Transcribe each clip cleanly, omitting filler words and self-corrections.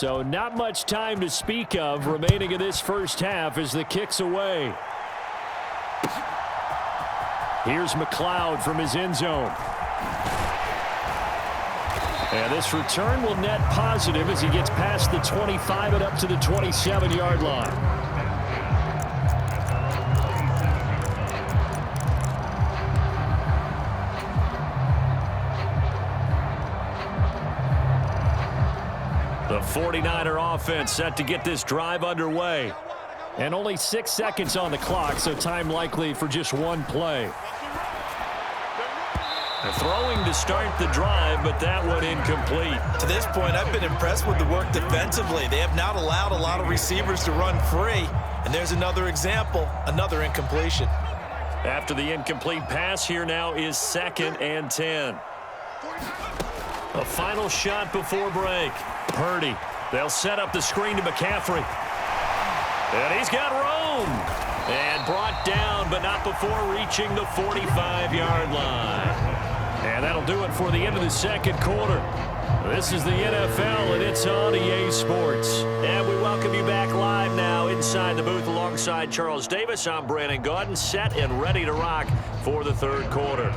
So not much time to speak of remaining in this first half as the kick's away. Here's McLeod from his end zone. And this return will net positive as he gets past the 25 and up to the 27-yard line. The 49er offense set to get this drive underway. And only 6 seconds on the clock, so time likely for just one play. They're throwing to start the drive, but that one incomplete. To this point, I've been impressed with the work defensively. They have not allowed a lot of receivers to run free. And there's another example, another incompletion. After the incomplete pass, here now is 2nd and 10. A final shot before break. Purdy. They'll set up the screen to McCaffrey. And he's got room. And brought down, but not before reaching the 45-yard line. And that'll do it for the end of the second quarter. This is the NFL, and it's on EA Sports. And we welcome you back live now inside the booth alongside Charles Davis. I'm Brandon Gaudin, set and ready to rock for the third quarter.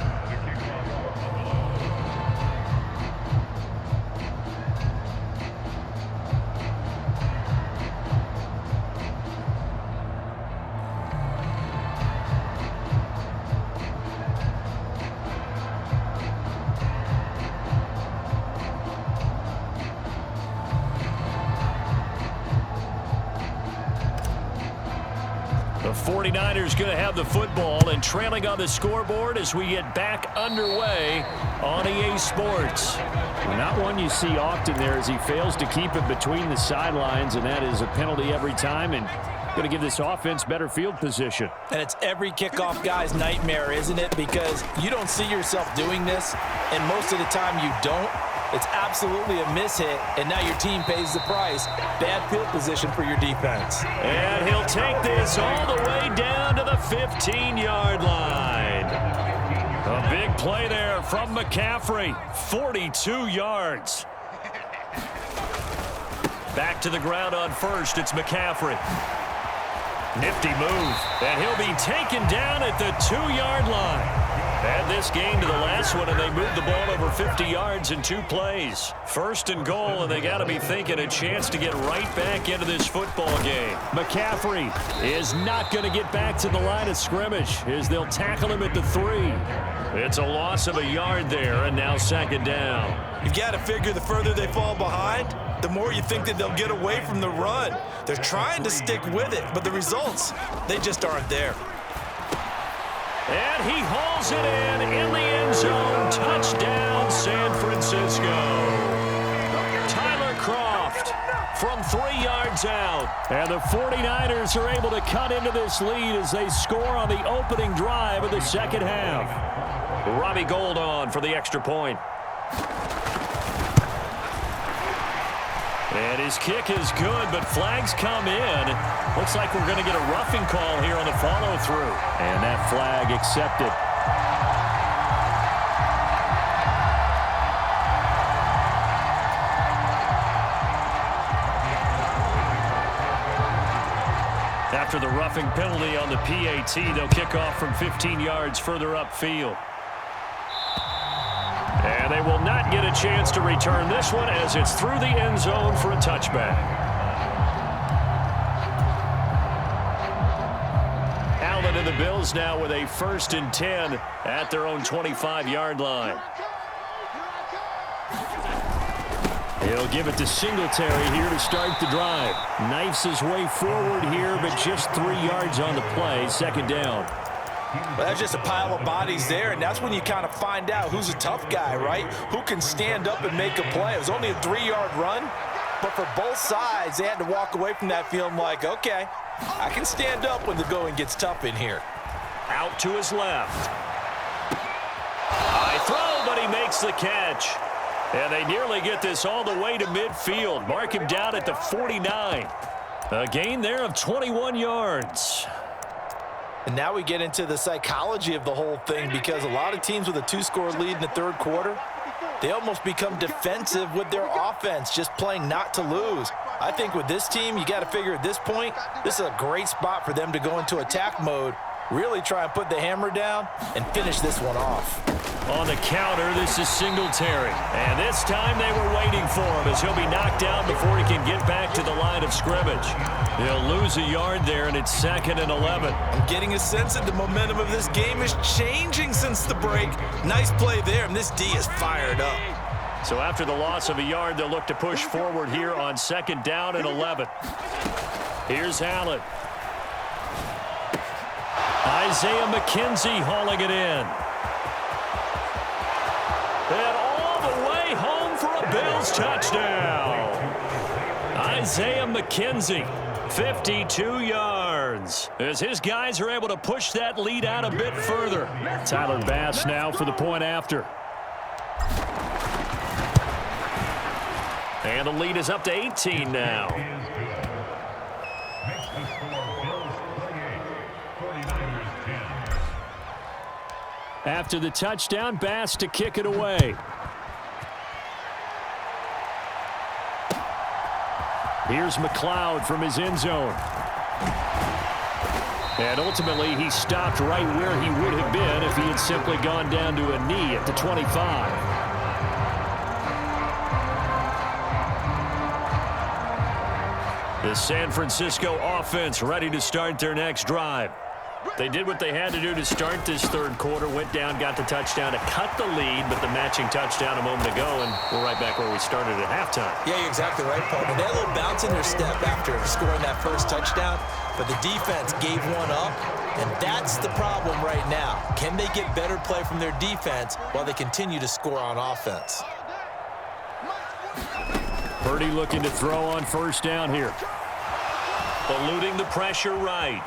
The 49ers going to have the football and trailing on the scoreboard as we get back underway on EA Sports. Not one you see often there as he fails to keep it between the sidelines, and that is a penalty every time and going to give this offense better field position. And it's every kickoff guy's nightmare, isn't it? Because you don't see yourself doing this, and most of the time you don't. It's absolutely a mishit, and now your team pays the price. Bad field position for your defense. And he'll take this all the way down to the 15-yard line. A big play there from McCaffrey, 42 yards. Back to the ground on first, it's McCaffrey. Nifty move, and he'll be taken down at the 2-yard line. Add this game to the last one, and they moved the ball over 50 yards in 2 plays. First and goal, and they got to be thinking a chance to get right back into this football game. McCaffrey is not going to get back to the line of scrimmage as they'll tackle him at the 3. It's a loss of a yard there, and now 2nd down. You've got to figure the further they fall behind, the more you think that they'll get away from the run. They're trying to stick with it, but the results, they just aren't there. And he hauls it in the end zone. Touchdown, San Francisco. Tyler Kroft from 3 yards out. And the 49ers are able to cut into this lead as they score on the opening drive of the second half. Robbie Gould on for the extra point. And his kick is good, but flags come in. Looks like we're going to get a roughing call here on the follow-through. And that flag accepted. After the roughing penalty on the PAT, they'll kick off from 15 yards further upfield. And they will not get a chance to return this one as it's through the end zone for a touchback. Allen and the Bills now with a 1st and 10 at their own 25-yard line. He'll give it to Singletary here to start the drive. Knifes his way forward here, but just 3 yards on the play. 2nd down. Well, that's just a pile of bodies there, and that's when you kind of find out who's a tough guy, right? Who can stand up and make a play. It was only a 3-yard run, but for both sides, they had to walk away from that feeling like, okay, I can stand up when the going gets tough in here. Out to his left. High throw, but he makes the catch. And they nearly get this all the way to midfield. Mark him down at the 49. A gain there of 21 yards. And now we get into the psychology of the whole thing, because a lot of teams with a 2-score lead in the third quarter, they almost become defensive with their offense, just playing not to lose. I think with this team, you got to figure at this point, this is a great spot for them to go into attack mode, really try and put the hammer down and finish this one off. On the counter, this is Singletary. And this time they were waiting for him as he'll be knocked down before he can get back to the line of scrimmage. He'll lose a yard there, and it's 2nd and 11. I'm getting a sense that the momentum of this game is changing since the break. Nice play there, and this D is fired up. So after the loss of a yard, they'll look to push forward here on 2nd down and 11. Here's Allen. Isaiah McKenzie hauling it in. And all the way home for a Bills touchdown. Isaiah McKenzie, 52 yards. As his guys are able to push that lead out a bit further. Tyler Bass now for the point after. And the lead is up to 18 now. After the touchdown, Bass to kick it away. Here's McLeod from his end zone. And ultimately, he stopped right where he would have been if he had simply gone down to a knee at the 25. The San Francisco offense ready to start their next drive. They did what they had to do to start this third quarter, went down, got the touchdown to cut the lead, but the matching touchdown a moment ago, and we're right back where we started at halftime. Yeah, you're exactly right, Paul. They had a little bounce in their step after scoring that first touchdown, but the defense gave one up, and that's the problem right now. Can they get better play from their defense while they continue to score on offense? Purdy looking to throw on first down here. Eluding the pressure right.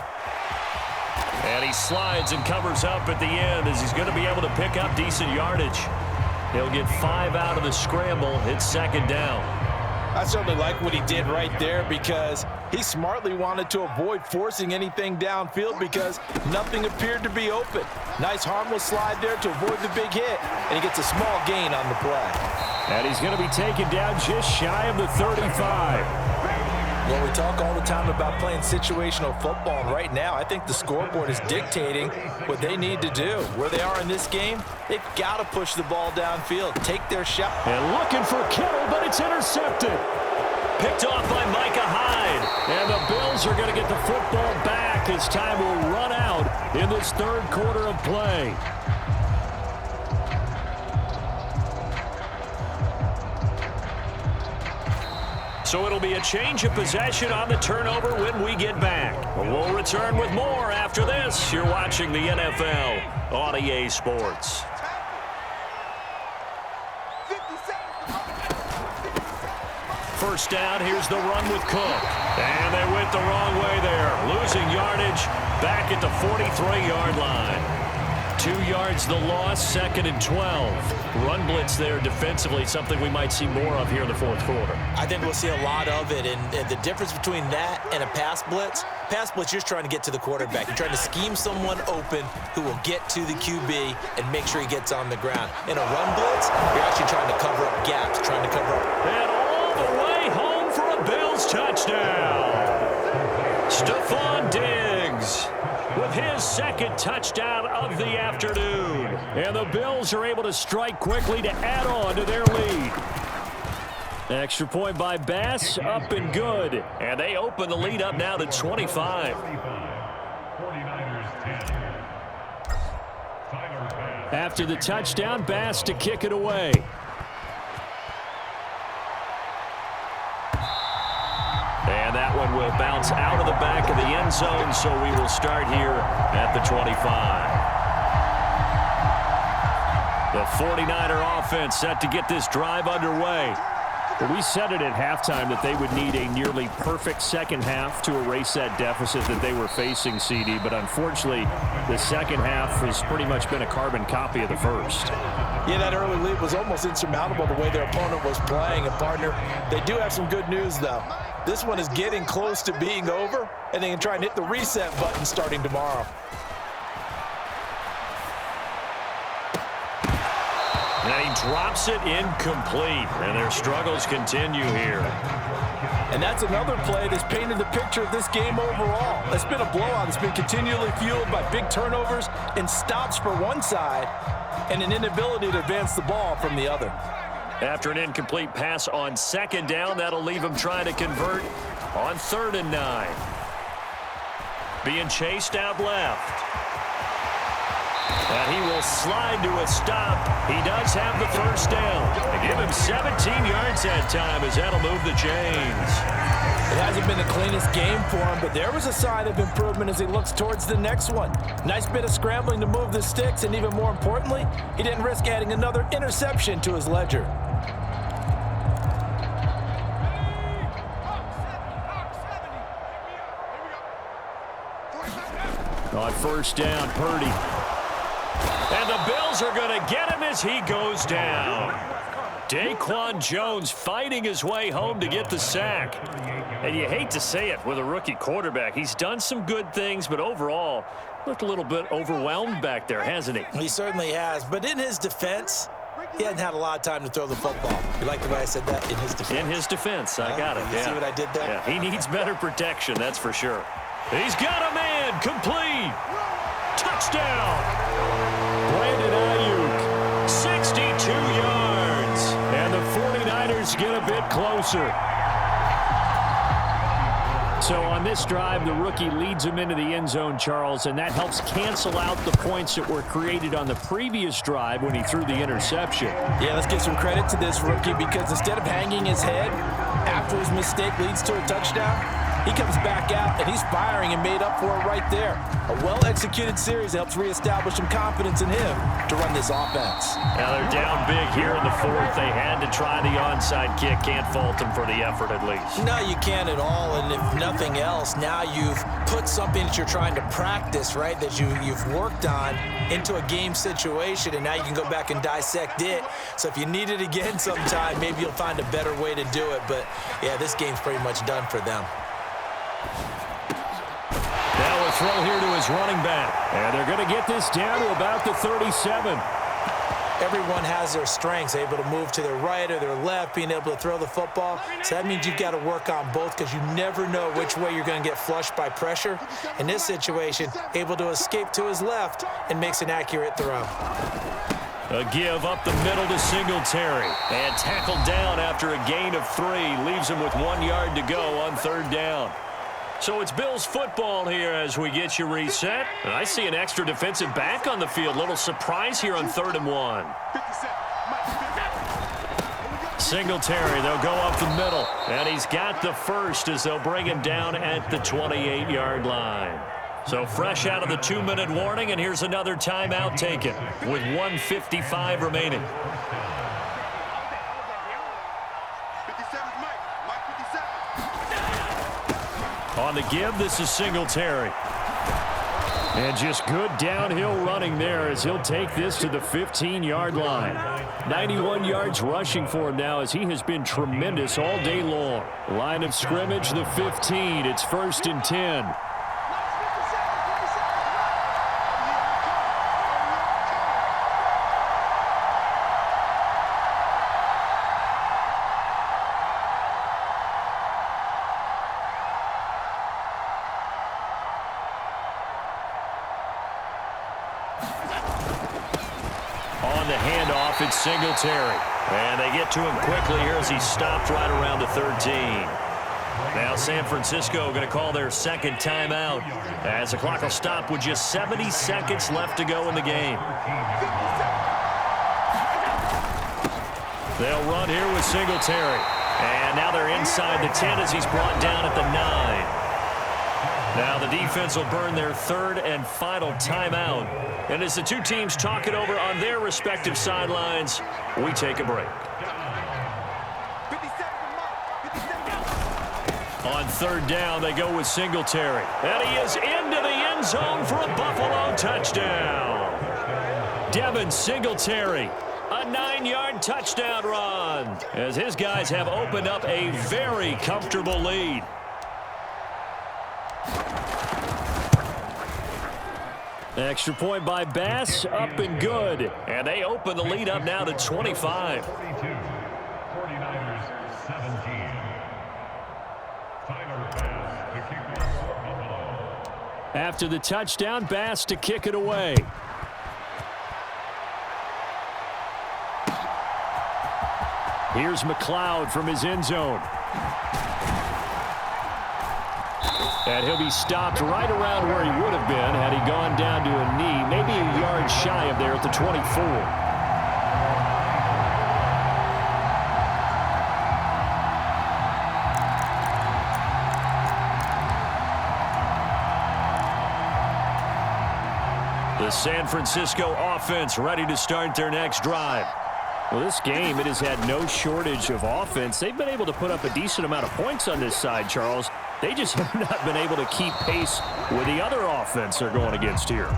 And he slides and covers up at the end as he's going to be able to pick up decent yardage. He'll get 5 out of the scramble. It's 2nd down. I certainly like what he did right there because he smartly wanted to avoid forcing anything downfield because nothing appeared to be open. Nice harmless slide there to avoid the big hit, and he gets a small gain on the play. And he's going to be taken down just shy of the 35. Well, we talk all the time about playing situational football, and right now I think the scoreboard is dictating what they need to do. Where they are in this game, they've got to push the ball downfield, take their shot. And looking for Kittle, but it's intercepted. Picked off by Micah Hyde. And the Bills are going to get the football back as time will run out in this third quarter of play. So it'll be a change of possession on the turnover when we get back. We'll return with more after this. You're watching the NFL on EA Sports. First down, here's the run with Cook. And they went the wrong way there. Losing yardage back at the 43-yard line. 2 yards the loss, 2nd and 12. Run blitz there defensively, something we might see more of here in the fourth quarter. I think we'll see a lot of it, and the difference between that and a pass blitz, you're just trying to get to the quarterback. You're trying to scheme someone open who will get to the QB and make sure he gets on the ground. In a run blitz, you're actually trying to cover up gaps, trying to cover up. And all the way home for a Bills touchdown. Stephon Diggs with his 2nd touchdown of the afternoon. And the Bills are able to strike quickly to add on to their lead. Extra point by Bass, up and good. And they open the lead up now to 25. After the touchdown, Bass to kick it away. And that one will bounce out of the back of the end zone, so we will start here at the 25. The 49er offense set to get this drive underway. We said it at halftime that they would need a nearly perfect second half to erase that deficit that they were facing, CD, but unfortunately, the second half has pretty much been a carbon copy of the first. Yeah, that early lead was almost insurmountable the way their opponent was playing. And, partner, they do have some good news, though. This one is getting close to being over, and they can try and hit the reset button starting tomorrow. And he drops it incomplete. And their struggles continue here. And that's another play that's painted the picture of this game overall. It's been a blowout. It's been continually fueled by big turnovers and stops for one side and an inability to advance the ball from the other. After an incomplete pass on second down, that'll leave him trying to convert on 3rd and 9. Being chased out left. And he will slide to a stop. He does have the first down. They give him 17 yards that time as that'll move the chains. It hasn't been the cleanest game for him, but there was a sign of improvement as he looks towards the next one. Nice bit of scrambling to move the sticks, and even more importantly, he didn't risk adding another interception to his ledger. On first down, Purdy. And the Bills are going to get him as he goes down. Daquan Jones fighting his way home to get the sack. And you hate to say it with a rookie quarterback. He's done some good things, but overall, looked a little bit overwhelmed back there, hasn't he? He certainly has. But in his defense, he hadn't had a lot of time to throw the football. You like the way I said that? In his defense. In his defense. I got it. You see what I did there? Yeah, he needs better protection, that's for sure. He's got a man. Complete. Touchdown. Brandon Ayuk, 62 yards. And the 49ers get a bit closer. So on this drive, the rookie leads him into the end zone, Charles, and that helps cancel out the points that were created on the previous drive when he threw the interception. Yeah, let's give some credit to this rookie because instead of hanging his head after his mistake leads to a touchdown, he comes back out, and he's firing and made up for it right there. A well-executed series helps reestablish some confidence in him to run this offense. Now they're down big here in the 4th. They had to try the onside kick. Can't fault them for the effort at least. No, you can't at all, and if nothing else, now you've put something that you're trying to practice, right, that you've worked on into a game situation, and now you can go back and dissect it. So if you need it again sometime, maybe you'll find a better way to do it. But, yeah, this game's pretty much done for them. Now a throw here to his running back. And they're going to get this down to about the 37. Everyone has their strengths, able to move to their right or their left, being able to throw the football. So that means you've got to work on both because you never know which way you're going to get flushed by pressure. In this situation, able to escape to his left and makes an accurate throw. A give up the middle to Singletary. And tackled down after a gain of 3. Leaves him with 1 yard to go on 3rd down. So it's Bills football here as we get you reset. And I see an extra defensive back on the field. Little surprise here on 3rd and 1. Singletary, they'll go up the middle. And he's got the first as they'll bring him down at the 28-yard line. So fresh out of the 2-minute warning, and here's another timeout taken with 1:55 remaining. On the give, this is Singletary. And just good downhill running there as he'll take this to the 15-yard line. 91 yards rushing for him now as he has been tremendous all day long. Line of scrimmage, the 15. It's 1st and 10. On the handoff, it's Singletary. And they get to him quickly here as he stopped right around the 13. Now San Francisco going to call their second timeout as the clock will stop with just 70 seconds left to go in the game. They'll run here with Singletary. And now they're inside the 10 as he's brought down at the 9. Now the defense will burn their 3rd and final timeout. And as the two teams talk it over on their respective sidelines, we take a break. On 3rd down, they go with Singletary. And he is into the end zone for a Buffalo touchdown. Devin Singletary, a 9-yard touchdown run, as his guys have opened up a very comfortable lead. Extra point by Bass, up and good. And they open the lead up now to 25. 49ers 17. Tyler Bass to kick off for Buffalo. After the touchdown, Bass to kick it away. Here's McLeod from his end zone. And he'll be stopped right around where he would have been had he gone down to a knee, maybe a yard shy of there at the 24. The San Francisco offense ready to start their next drive. Well, this game, it has had no shortage of offense. They've been able to put up a decent amount of points on this side, Charles. They just have not been able to keep pace with the other offense they're going against here.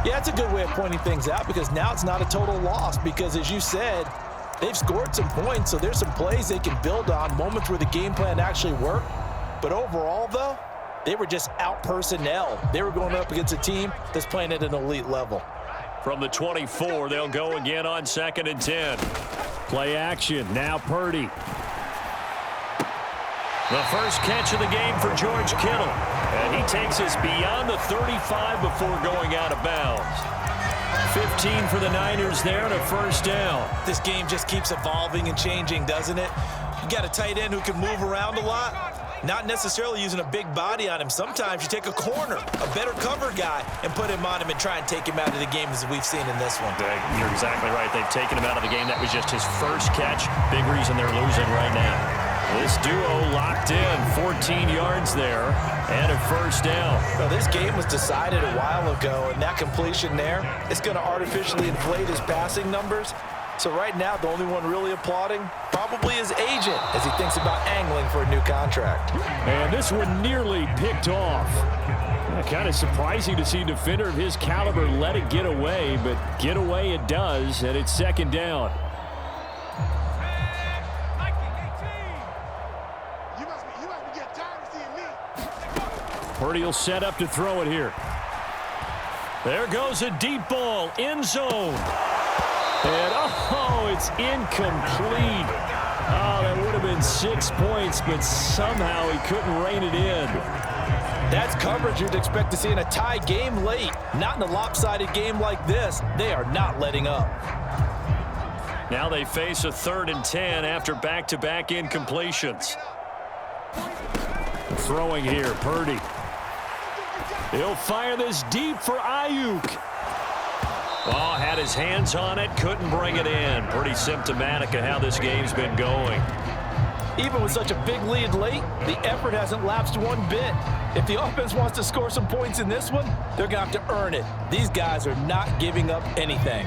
Yeah, it's a good way of pointing things out because now it's not a total loss because, as you said, they've scored some points, so there's some plays they can build on, moments where the game plan actually worked. But overall, though, they were just out-personnel. They were going up against a team that's playing at an elite level. From the 24, they'll go again on 2nd and 10. Play action, now Purdy. The first catch of the game for George Kittle. And he takes us beyond the 35 before going out of bounds. 15 for the Niners there and a first down. This game just keeps evolving and changing, doesn't it? You got a tight end who can move around a lot. Not necessarily using a big body on him. Sometimes you take a corner, a better cover guy, and put him on him and try and take him out of the game as we've seen in this one. You're exactly right. They've taken him out of the game. That was just his first catch. Big reason they're losing right now. This duo locked in, 14 yards there, and a first down. Well, this game was decided a while ago, and that completion there, it's going to artificially inflate his passing numbers. So right now, the only one really applauding probably his agent as he thinks about angling for a new contract. And this one nearly picked off. Kind of surprising to see a defender of his caliber let it get away, but get away it does, and it's 2nd down. Purdy will set up to throw it here. There goes a deep ball, end zone. And, oh, it's incomplete. Oh, that would have been 6 points, but somehow he couldn't rein it in. That's coverage you'd expect to see in a tie game late. Not in a lopsided game like this. They are not letting up. Now they face a 3rd and 10 after back-to-back incompletions. Throwing here, Purdy. He'll fire this deep for Ayuk. Oh, had his hands on it, couldn't bring it in. Pretty symptomatic of how this game's been going. Even with such a big lead late, the effort hasn't lapsed one bit. If the offense wants to score some points in this one, they're going to have to earn it. These guys are not giving up anything.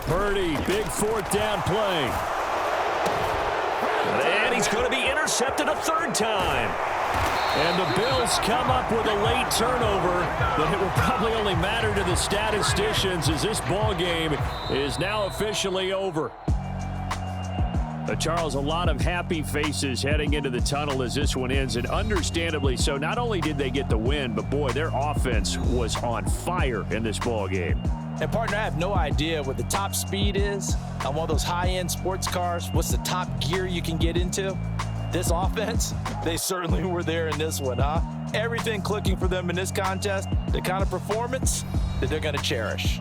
Purdy, big 4th down play. And he's going to be intercepted a 3rd time. And the Bills come up with a late turnover, but it will probably only matter to the statisticians as this ball game is now officially over. Charles, a lot of happy faces heading into the tunnel as this one ends, and understandably so. Not only did they get the win, but boy, their offense was on fire in this ball game. And partner, I have no idea what the top speed is on one of those high-end sports cars. What's the top gear you can get into? This offense, they certainly were there in this one, huh? Everything clicking for them in this contest, the kind of performance that they're going to cherish.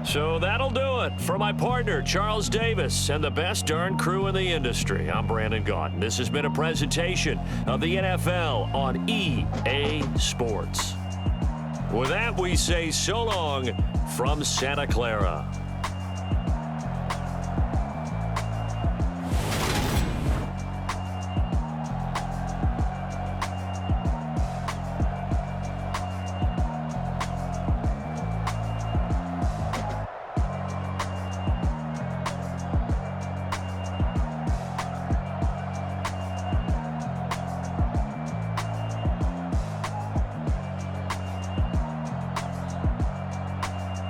So that'll do it for my partner, Charles Davis, and the best darn crew in the industry. I'm Brandon Gaudin. This has been a presentation of the NFL on EA Sports. With that, we say so long from Santa Clara.